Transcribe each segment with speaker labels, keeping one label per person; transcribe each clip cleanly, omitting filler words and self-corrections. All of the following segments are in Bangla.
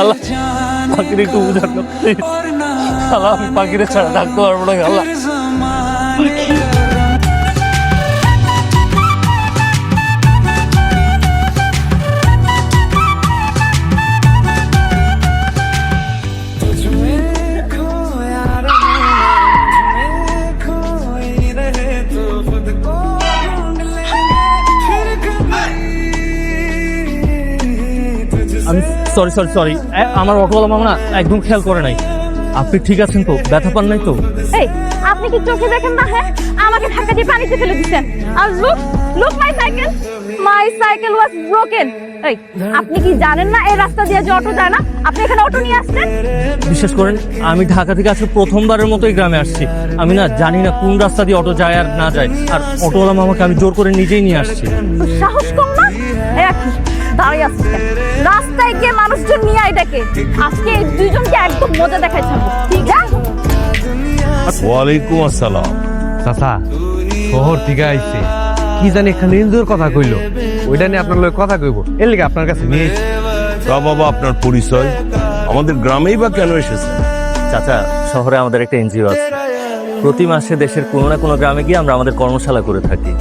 Speaker 1: আল্লাহ পাখির একটু বুঝান না প্লিজ। আল্লাহ আমি পাখিরে ছাড়া থাকতে পারবো না আল্লাহ। আমি সরি সরি সরি আমার অটোওয়ালা মামা না একদম খেয়াল করে নাই। আপনি ঠিক আছেন তো? ব্যথা পান নাই তো?
Speaker 2: এই আপনি কি চোখে দেখেন না? হ্যাঁ, আমাকে ধাক্কা দিয়ে পানিতে ফেলে দিচ্ছেন। আর look my cycle was broken. এই আপনি কি জানেন না এই রাস্তা দিয়ে যে অটো যায় না? আপনি এখানে অটো নিয়ে আসছেন?
Speaker 1: বিশ্বাস করেন আমি ঢাকা থেকে আজকে প্রথমবারের মতো এই গ্রামে আসছি। আমি না জানি না কোন রাস্তা দিয়ে অটো যায় আর না যায়, আর অটোওয়ালা মামাকে আমি জোর করে নিজেই নিয়ে আসছি।
Speaker 2: তো সাহস কম না? দাঁড়িয়ে আসছে রাস্তায় গিয়ে মানুষজন নিয়ে আয় ডাকে। আজকে এই দুইজনকে একদম মজা দেখাই ছাড়বো, ঠিক আছে?
Speaker 3: ওয়ালাইকুম আসসালাম। চাচা শহর থেকে আইছে, কি জানি এখানে এনজয়ের কথা কইলো, ওইটা নিয়ে আপনার লগে কথা কইব, এর লিগে আপনার কাছে নিয়ে
Speaker 4: তা বাবা আপনার পরিচয় আমাদের গ্রামেই বা কেন এসেছে?
Speaker 1: চাচা শহরে আমাদের একটা এনজিও আছে, প্রতি মাসে দেশের কোনো না কোনো গ্রামে গিয়ে আমরা আমাদের কর্মশালা করে থাকি।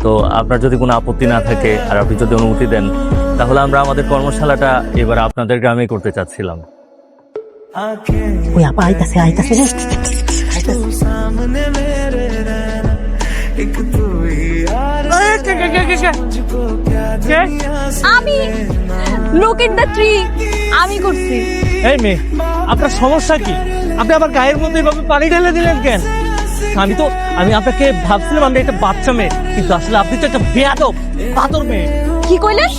Speaker 1: তো আপনার যদি কোনো আপত্তি না থাকে আর আপনি যদি অনুমতি দেন তাহলে আমরা আমাদের কর্মশালাটা এবার আপনাদের গ্রামেই করতে চাচ্ছিলাম।
Speaker 5: ওই আপা আইতাছে আইতাছে রে।
Speaker 2: আমি লুক ইন দ্য ট্রি আমি করছি।
Speaker 1: এই মেয়ে আপনার সমস্যা কি? আপনি আবার গায়ের মধ্যে এভাবে পানি ঢেলে দিলেন কেন? আমি আপনাকে ভাবছিলাম আমরা একটা বাচ্চা মেয়ে, কিন্তু আসলে আপনি তো একটা বেয়াদব বাদর মেয়ে।
Speaker 2: কি কইলেন?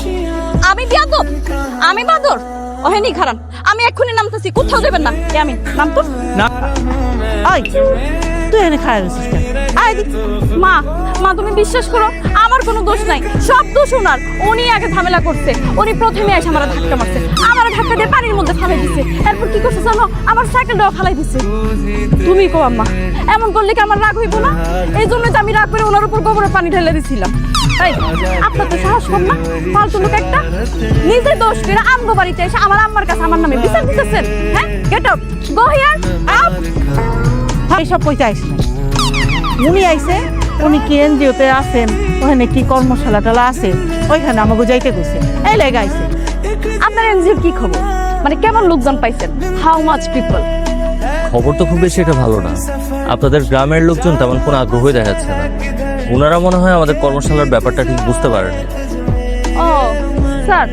Speaker 2: আমি বিয়াদব? আমি বাদর? ওহেনি খারান, আমি এক্ষুনি নামতেছি, কোথাও যাবেন না। আমি নাম তো
Speaker 1: না
Speaker 5: আই তুই এনে খায় রইছিস কেন?
Speaker 2: আয় দি। মা মা তুমি বিশ্বাস করো আমার কোনো দোষ নাই, সব দোষ ওনার। উনি আগে ঝামেলা করছে, উনি প্রথমে এসে আমার ধাক্কা মারছে, আমার ধাক্কা দিয়ে পানির মধ্যে ফালাই দিছে। এরপর কি করছে জানো? আমার সাইকেলটাও ফালাই দিছে। তুমি কো আম্মা এমন করলে কি আমার রাগ হইব না? এই জন্য যে আমি রাগ করে ওনার উপর গোবরে পানি ঢেলে দিছিলাম। তাই আপনার তো সাহস কম না? ফালতু লোক একটা, নিজে দোষ করে আমগো বাড়িতে এসে আমার আম্মার কাছে আমার নামে বিচার দিতেছেন। হ্যাঁ, get out, go here, out.
Speaker 5: এইসব কইতে আইস না, উনি আইছে, উনি কি এনজিওতে আছেন, ওখানে কি কর্মশালা টালা আছে, ওইখানে আমাকে যাইতে কইছে, এই লেগে আইছে।
Speaker 2: আপনার এনজিওর কি খবর? মানে কেমন লোকজন পাইছেন? How much people?
Speaker 1: খবর তো খুব বেশি একটা ভালো না। আপনাদের গ্রামের লোকজন তেমন কোনো আগ্রহই দেখাচ্ছে না। ওনারা মনে হয় আমাদের কর্মশালার ব্যাপারটা ঠিক বুঝতে পারেনি।
Speaker 2: ও স্যার,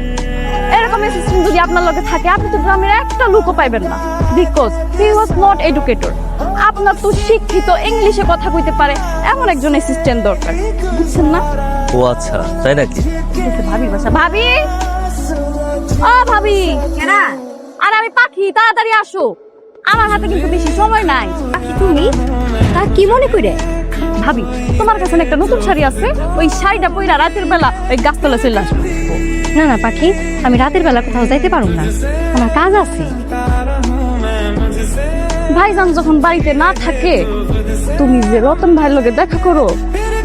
Speaker 2: এরকম অ্যাসিস্ট্যান্ট যদি আপনার লগে থাকে আপনি তো গ্রামের একটা লোকও পাইবেন না, because he was not educated. আপনার তো শিক্ষিত, ইংলিশে কথা কইতে পারে এমন একজন অ্যাসিস্ট্যান্ট দরকার, বুঝছেন না?
Speaker 1: ও আচ্ছা, তাই নাকি?
Speaker 2: ভাবি বাসা, ভাবি, ও ভাবি, আর আমি পাখি, তাড়াতাড়ি আসো, আমার হাতে কিন্তু বেশি সময় নাই। পাখি তুমি তা কি মনে করে? ভাবি তোমার কাছে একটা নতুন শাড়ি আছে, ওই শাড়িটা পইরা রাতের বেলা ওই গাছতলা চলে আসবো।
Speaker 6: না না পাখি, আমি রাতের বেলা কোথাও যাইতে পারবো না, আমার কাজ আছে।
Speaker 2: ভাইজান যখন বাড়িতে না থাকে তুমি যে রতন ভাইয়ের লগে দেখা করো,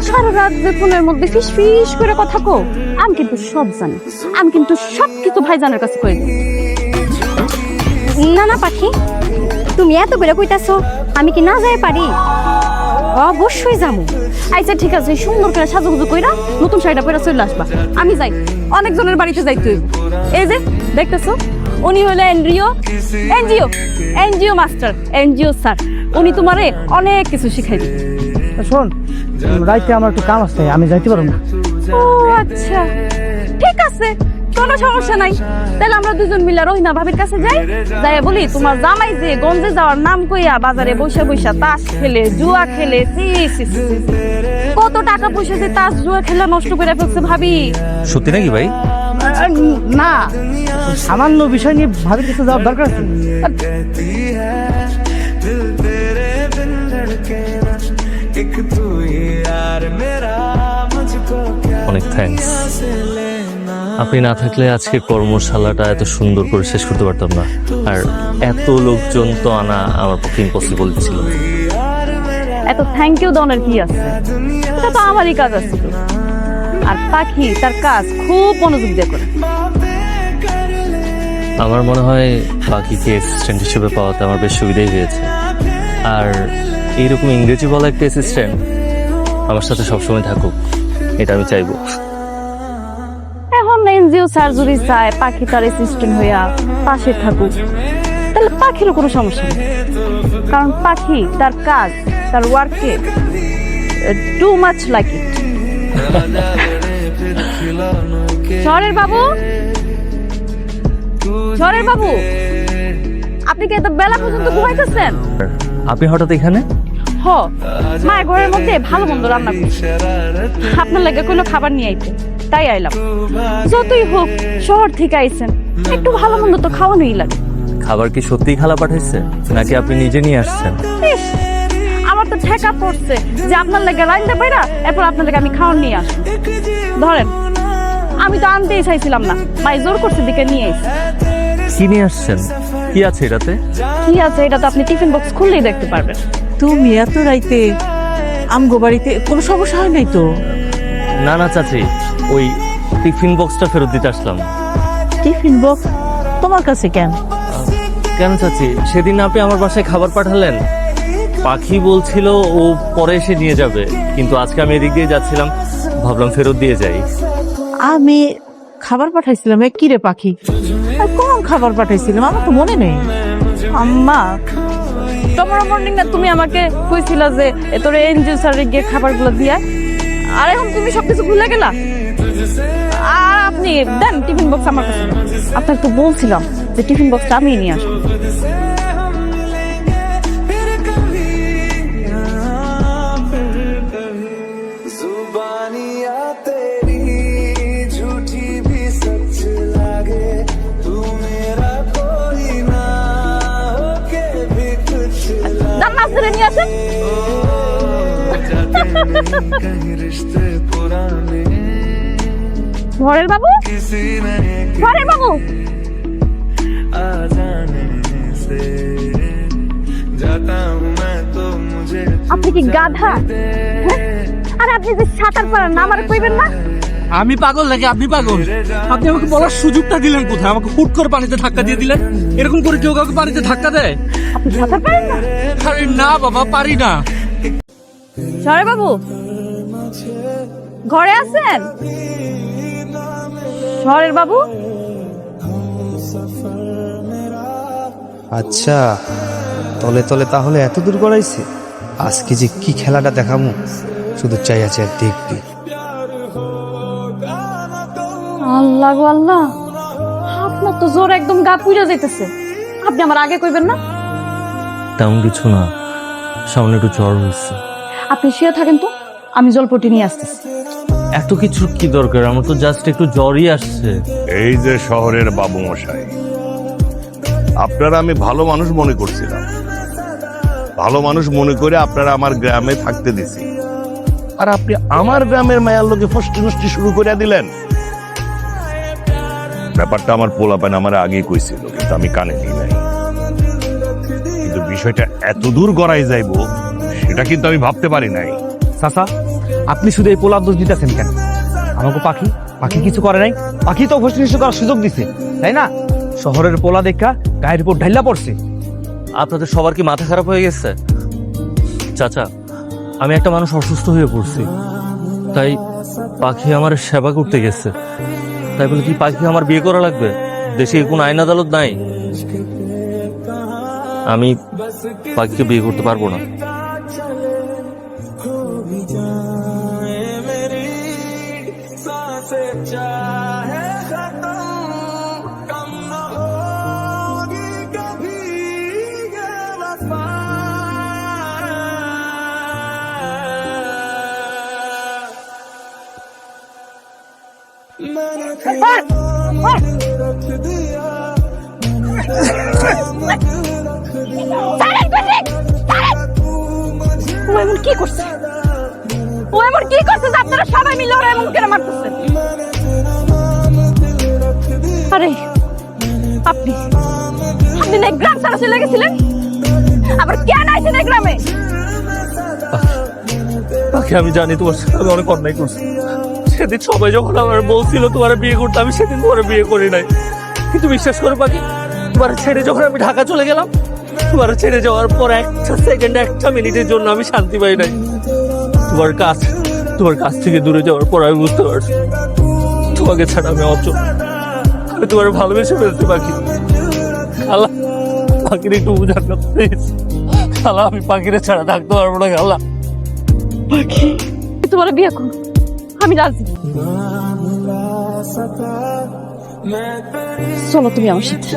Speaker 2: সারা রাত যে ফোনের মধ্যে ফিস ফিস করে কথা কো, আমি কিন্তু সব জানি, আমি কিন্তু সবকিছু ভাইজানের কাছে কই দিই।
Speaker 6: না না পাখি, তুমি এত করে কইতাছো, আমি কি না যাই পারি? অবশ্যই যাবো।
Speaker 2: আচ্ছা ঠিক আছে, সুন্দর করে সাজুগুজু কইরা নতুন শাড়িটা পরে চলে আসবা। আমি যাই, অনেকজনের বাড়িতে যাইতে হইব। এই যে দেখতেছো, উনি হলো এনজিও মাস্টার, এনজিও স্যার। উনি তোমারে অনেক কিছু শিখাই দিবে।
Speaker 5: শোন, রাইতে আমার একটু কাম আছে, আমি যাইতে পারবো না।
Speaker 2: ও আচ্ছা ঠিক আছে, কোনো সমস্যা নাই। তাহলে আমরা দুজন মিলে রহিমা ভাবির কাছে যাই, যাই বলি তোমার জামাই যে গঞ্জে যাওয়ার নাম কইয়া বাজারে বৈশা বৈশা তাস খেলে, জুয়া খেলে, কত টাকা পয়সা যে তাস জুয়া খেলা নষ্ট করে ফেলছে ভাবি।
Speaker 1: সত্যি নাকি ভাই?
Speaker 5: না, সামান্য বিষয় নিয়ে ভাবির কাছে যাওয়ার দরকার আছে।
Speaker 1: অনেক থ্যাঙ্কস। আপনি না থাকলে আজকে কর্মশালাটা এত সুন্দর করে শেষ করতে পারতাম না, আর এত লোকজন তো আনা আমার পক্ষে ইম্পসিবল ছিল।
Speaker 2: এত থ্যাংক ইউ দনের কি আছে, এটা তো আমারই কাজ আছে। আর পাখি তার কাজ খুব মনোযোগ দিয়ে করে।
Speaker 1: আমার মনে হয় পাখিকে অ্যাসিস্ট্যান্ট হিসেবে পাওয়াতে আমার বেশ সুবিধাই হয়েছে। আর এইরকম ইংরেজি বলা একটা অ্যাসিস্ট্যান্ট আমার সাথে সবসময় থাকুক, এটা আমি চাইবো।
Speaker 2: এখন এনজিও স্যার যদি চায় পাখি তার অ্যাসিস্ট্যান্ট হইয়া পাশে থাকুক, তাহলে পাখিরও কোনো সমস্যা নেই। কারণ পাখি তার কাজ, তার ওয়ার্কে টু মাচ লাইক ইট। শহরের বাবু, শহরের বাবু, আপনি কি এত বেলা পর্যন্ত ঘুমাইতেছেন?
Speaker 1: আপনি হঠাৎ এখানে?
Speaker 2: হ, মায়ের ঘরের মধ্যে ভালো মন্দ রান্না করছে, আপনার লাগে কোনো খাবার নিয়ে আইতে, তাই আইলাম। যতই হোক শহর থেকে আইছেন, একটু ভালো মন্দ তো খাওয়ানোই লাগে।
Speaker 1: খাবার কি সত্যিই খালা পাঠাইছে নাকি আপনি নিজে নিয়ে আসছেন?
Speaker 2: ইস, আমার তো ঠেকা পড়ছে যে আপনার লাগে রান্না পাইরা এরপর আপনার লাগে আমি খাওয়ান নিয়ে আসি। ধরেন, আমি তো আনতেই চাইছিলাম না, মাই জোর করছে দিকে নিয়ে এসে।
Speaker 1: কি নিয়ে আসছেন? কি আছে এটাতে?
Speaker 2: কি আছে এটা তো আপনি টিফিন বক্স খুললেই দেখতে পারবেন।
Speaker 5: তুমি এত রাইতে আমগো বাড়িতে কোনো সমস্যা হয় নাই তো?
Speaker 1: না না চাচি, ওই টিফিন বক্সটা ফেরত দিতে আসলাম।
Speaker 5: টিফিন বক্স তোমার কাছে কেন?
Speaker 1: কেন চাচি, সেদিন আপনি আমার বাসায় খাবার পাঠালেন, পাখি বলছিল ও পরে এসে নিয়ে যাবে, কিন্তু আজকে আমি এদিক দিয়ে যাচ্ছিলাম, ভাবলাম ফেরত দিয়ে যাই।
Speaker 5: আমি খাবার পাঠাইছিলাম? কি রে পাখি, আর কোন খাবার পাঠাইছিলাম আমার তো মনে নেই।
Speaker 2: আম্মা, টমোরো মর্নিং না তুমি আমাকে কইছিলা যে তোর এনজিও স্যারের গিয়ে খাবারগুলো দিয়া, আর এখন তুমি সবকিছু ভুলে গেলা। আর আপনি দেন টিফিন বক্স আমার কাছে। আপনার তো বলছিলাম যে টিফিন বক্সটা আমি নিয়ে আসবো। যান মাছ ধরে নিয়ে আসেন। ঘরের বাবু, ঘরের বাবু, আপনি কি গাধা? আরে আপনি যে সাঁতার পারেন না, আমার কইবেন না?
Speaker 7: আমি পাগল নাকি আপনি পাগল? আপনি আমাকে বলার সুযোগটা দিলেন কোথায়? আমাকে হুট করে পানিতে ধাক্কা দিয়ে দিলেন। এরকম করে কেউ কাউকে পানিতে ধাক্কা দেয়?
Speaker 2: আপনি সাঁতার পারেন না?
Speaker 7: আরে না বাবা, পারি না।
Speaker 2: শহরের বাবু, ঘরে আছেন? শহরের বাবু,
Speaker 8: আচ্ছা, তলে তলে তাহলে এত দূর গড়াইছে। আজকে যে কি খেলাটা দেখামু, শুধু চাই আছে আর দেখবি।
Speaker 2: আল্লাহ গো আল্লাহ, আপনার তো জোর একদম গা পুড়ে যাইতেছে। আপনি আমার আগে কইবেন না?
Speaker 1: তেমন কিছু না, সামনে একটু জ্বর হয়েছে।
Speaker 2: আপনি শুয়ে থাকেন তো, আমি জলপটি নিয়ে আসতেছি।
Speaker 1: এত কিছু কি দরকার? আমার তো জাস্ট একটু জ্বরই আসছে।
Speaker 4: এই যে শহরের বাবু মশাই, আপনারা আমি ভালো মানুষ মনে করছিলাম, ভালো মানুষ মনে করে আপনারা আমার গ্রামে থাকতে দিছি, আর আপনি আমার গ্রামের মায়ার লোকে ফষ্টি নষ্টি শুরু করে দিলেন। ব্যাপারটা আমার পোলাপান আমার আগেই কইছিল, কিন্তু আমি কানে নিই নাই। কিন্তু বিষয়টা এত দূর গড়াই যাইব সেটা কিন্তু আমি ভাবতে পারি নাই।
Speaker 3: চাচা, আপনি শুধু এই পোলাপ দোষ দিতেছেন কেন? আমাকে পাখি পাখি কিছু করে নাই। পাখি তো হোস্টেল করার সুযোগ দিছে, তাই না? শহরের পোলা দেখা গায়ের উপর ঢাইলা পড়ছে।
Speaker 1: আপনাদের সবার কি মাথা খারাপ হয়ে গেছে? চাচা, আমি একটা মানুষ অসুস্থ হয়ে পড়ছি, তাই পাখি আমার সেবা করতে গেছে। তাই বলে কি পাখি আমার বিয়ে করা লাগবে? দেশে কোনো আইন আদালত নাই। আমি পাখিকে বিয়ে করতে পারবো না।
Speaker 2: ও এমন কি করছে? ও এমন কি করছে যে আপনারা সবাই মিলে ওরা এমন করে মারতেছেন? আরে আপনি আপনি না গ্রাম ছাড়া চলে গেছিলেন, আবার কেন আইছেন এই গ্রামে?
Speaker 1: পাখি, আমি জানি তোমার সাথে আমি অনেক অন্যায় করছি। সেদিন সবাই যখন আমার বলছিল তোমার বিয়ে করতে, আমি সেদিন তোমার বিয়ে করি নাই। কিন্তু বিশ্বাস করে পাখি, তোমার ছেড়ে যখন আমি ঢাকা চলে গেলাম, তোমার ছেড়ে যাওয়ার পর একটা সেকেন্ড, একটা মিনিটের জন্য আমি শান্তি পাই নাই। তোমার কাছ থেকে দূরে যাওয়ার পর আমি বুঝতে পারছি তোমাকে ছাড়া আমি অচল। আমি তোমার ভালোবেসে ফেলতে পাখি। আল্লাহ, পাখির একটু বুঝান না প্লিজ। আল্লাহ, আমি পাখিরে ছাড়া থাকতে পারবো না। আল্লাহ, পাখি
Speaker 2: তোমার বিয়ে করো, আমি রাজি। চলো তুমি আমার সাথে।